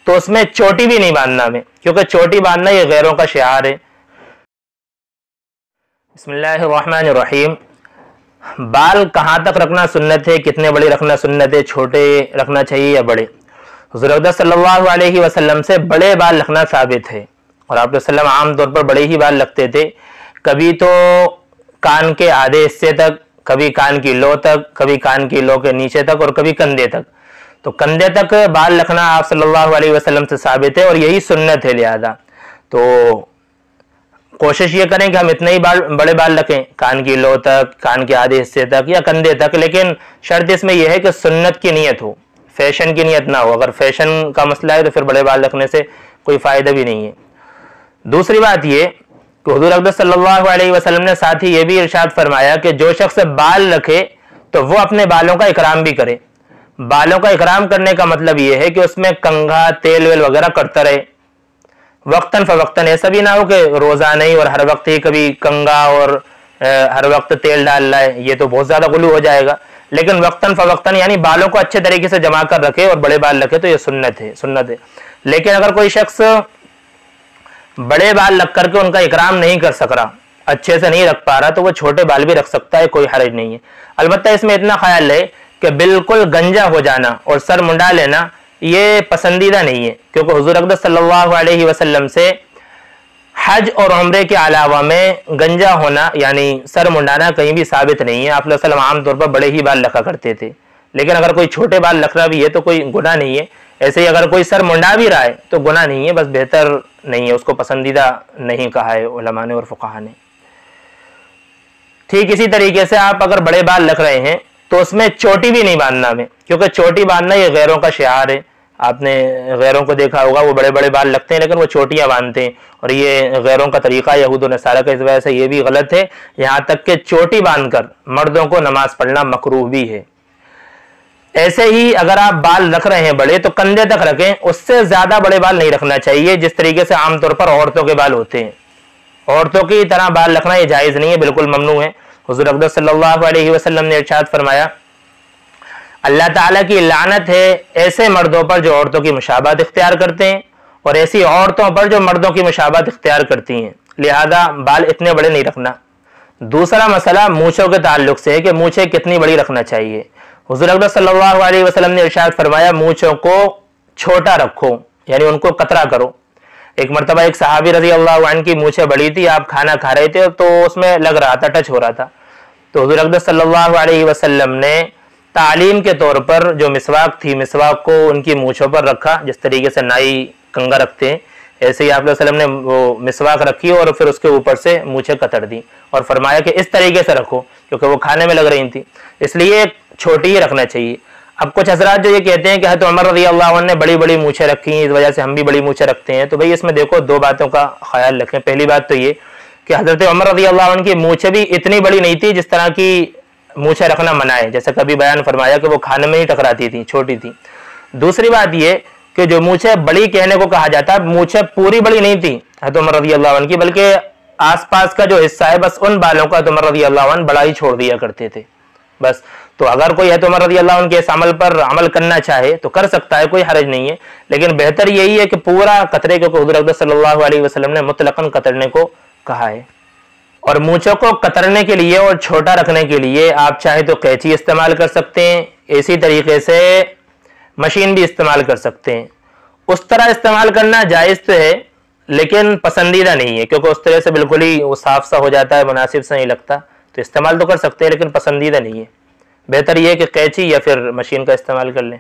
تو اس میں چوٹی بھی نہیں باندھنا ہمیں، کیونکہ چوٹی باندھنا یہ غیروں کا شعار ہے۔ بسم اللہ الرحمن الرحیم۔ بال کہاں تک رکھنا سنت ہے، کتنے بڑے رکھنا سنت ہے، چھوٹے رکھنا چاہیے یا بڑے؟ حضور اقدس صلی اللہ علیہ وسلم سے بڑے بال رکھنا ثابت ہے، اور آپ وسلم عام طور پر بڑے ہی بال رکھتے تھے، کبھی تو کان کے آدھے حصے تک، کبھی کان کی لو تک، کبھی کان کی لو کے نیچے تک، اور کبھی کندھے تک۔ تو کندھے تک بال رکھنا آپ صلی اللہ علیہ وسلم سے ثابت ہے، اور یہی سنت ہے، لہذا تو کوشش یہ کریں کہ ہم اتنے ہی بڑے بال رکھیں، کان کی لو تک، کان کے آدھے حصے تک یا کندھے تک، لیکن شرط اس میں یہ ہے کہ سنت کی نیت ہو، فیشن کی نیت نہ ہو۔ اگر فیشن کا مسئلہ ہے تو پھر بڑے بال رکھنے سے کوئی فائدہ بھی نہیں ہے۔ دوسری بات یہ کہ حضور اقدس صلی اللہ علیہ وسلم نے ساتھ ہی یہ بھی ارشاد فرمایا کہ جو شخص بال رکھے تو وہ اپنے بالوں کا اکرام بھی کرے۔ بالوں کا اکرام کرنے کا مطلب یہ ہے کہ اس میں کنگھا، تیل ویل وغیرہ کرتا رہے، وقتاً فوقتاً، ایسا بھی نہ ہو کہ روزانہ ہی اور ہر وقت ہی کبھی کنگھا اور ہر وقت تیل ڈال رہا ہے، یہ تو بہت زیادہ غلو ہو جائے گا۔ لیکن وقتاً فوقتاً یعنی بالوں کو اچھے طریقے سے جما کر رکھے اور بڑے بال رکھے تو یہ سنت ہے۔ لیکن اگر کوئی شخص بڑے بال رکھ کر کے ان کا اکرام نہیں کر سک رہا، اچھے سے نہیں رکھ پا رہا، تو وہ چھوٹے بال بھی رکھ سکتا ہے، کوئی حرج نہیں ہے۔ البتہ اس میں اتنا خیال ہے کہ بالکل گنجا ہو جانا اور سر منڈا لینا یہ پسندیدہ نہیں ہے، کیونکہ حضور اقدس صلی اللہ علیہ وسلم سے حج اور عمرے کے علاوہ میں گنجا ہونا یعنی سر منڈانا کہیں بھی ثابت نہیں ہے۔ آپ صلی اللہ علیہ وسلم عام طور پر بڑے ہی بال رکھا کرتے تھے، لیکن اگر کوئی چھوٹے بال رکھ رہا بھی ہے تو کوئی گناہ نہیں ہے۔ ایسے ہی اگر کوئی سر منڈا بھی رہا ہے تو گناہ نہیں ہے، بس بہتر نہیں ہے، اس کو پسندیدہ نہیں کہا ہے علماء نے اور فقہاء نے۔ ٹھیک اسی طریقے سے آپ اگر بڑے بال رکھ رہے ہیں تو اس میں چوٹی بھی نہیں باندھنا ہمیں، کیونکہ چوٹی باندھنا یہ غیروں کا شعار ہے۔ آپ نے غیروں کو دیکھا ہوگا، وہ بڑے بڑے بال رکھتے ہیں لیکن وہ چوٹیاں باندھتے ہیں، اور یہ غیروں کا طریقہ یہود و نصارہ کا، اس وجہ سے یہ بھی غلط ہے۔ یہاں تک کہ چوٹی باندھ کر مردوں کو نماز پڑھنا مکروہ بھی ہے۔ ایسے ہی اگر آپ بال رکھ رہے ہیں بڑے تو کندھے تک رکھیں، اس سے زیادہ بڑے بال نہیں رکھنا چاہیے، جس طریقے سے عام طور پر عورتوں کے بال ہوتے ہیں۔ عورتوں کی طرح بال رکھنا یہ جائز نہیں ہے، بالکل ممنوع ہے۔ حضور اقدس صلی اللہ علیہ وسلم نے ارشاد فرمایا، اللہ تعالیٰ کی لعنت ہے ایسے مردوں پر جو عورتوں کی مشابہت اختیار کرتے ہیں، اور ایسی عورتوں پر جو مردوں کی مشابہت اختیار کرتی ہیں، لہذا بال اتنے بڑے نہیں رکھنا۔ دوسرا مسئلہ مونچھوں کے تعلق سے ہے کہ مونچھیں کتنی بڑی رکھنا چاہیے۔ حضور اقدس صلی اللہ علیہ وسلم نے ارشاد فرمایا، مونچھوں کو چھوٹا رکھو، یعنی ان کو قطرہ کرو۔ ایک مرتبہ ایک صحابی رضی اللہ عنہ کی مونچھیں بڑی تھی، آپ کھانا کھا رہے تھے تو اس میں لگ رہا تھا، ٹچ ہو رہا تھا، تو حضور اقدس صلی اللہ علیہ وسلم نے تعلیم کے طور پر جو مسواک تھی، مسواک کو ان کی مونچھوں پر رکھا، جس طریقے سے نائی کنگا رکھتے ہیں، ایسے ہی آپ علیہ وسلم نے وہ مسواک رکھی اور پھر اس کے اوپر سے مونچھیں قطر دی، اور فرمایا کہ اس طریقے سے رکھو، کیونکہ وہ کھانے میں لگ رہی تھی، اس لیے چھوٹی ہی رکھنا چاہیے۔ اب کچھ حضرات جو یہ کہتے ہیں کہ حضرت عمر رضی اللہ عنہ نے بڑی بڑی مونچھیں رکھی ہیں، اس وجہ سے ہم بھی بڑی مونچھیں رکھتے ہیں، تو بھئی اس میں دیکھو دو باتوں کا خیال رکھیں۔ پہلی بات تو یہ کہ حضرت عمر رضی اللہ عنہ کی مونچھیں بھی اتنی بڑی نہیں تھی جس طرح کی مونچھیں رکھنا منع ہے، جیسے کبھی بیان فرمایا کہ وہ کھانے میں ہی ٹکراتی تھی، چھوٹی تھی۔ دوسری بات یہ کہ جو مونچھیں بڑی کہنے کو کہا جاتا ہے، مونچھیں پوری بڑی نہیں تھی حضرت عمر رضی اللہ عنہ کی، بلکہ آس پاس کا جو حصہ ہے بس ان بالوں کا حضرت عمر رضی اللہ عنہ بڑا ہی چھوڑ دیا کرتے تھے بس۔ تو اگر کوئی حضرت عمر رضی اللہ عنہ کے اس عمل پر عمل کرنا چاہے تو کر سکتا ہے، کوئی حرج نہیں ہے، لیکن بہتر یہی ہے کہ پورا قطرے، کیونکہ حضور اقدس صلی اللہ علیہ وسلم نے مطلقاً قطرنے کو کہا ہے۔ اور مونچھوں کو قطرنے کے لیے اور چھوٹا رکھنے کے لیے آپ چاہے تو قینچی استعمال کر سکتے ہیں، اسی طریقے سے مشین بھی استعمال کر سکتے ہیں۔ اس طرح استعمال کرنا جائز تو ہے لیکن پسندیدہ نہیں ہے، کیونکہ اس طرح سے بالکل ہی وہ صاف سا ہو جاتا ہے، مناسب سا نہیں لگتا، تو استعمال تو کر سکتے ہیں لیکن پسندیدہ نہیں ہے۔ بہتر یہ ہے کہ قینچی یا پھر مشین کا استعمال کر لیں۔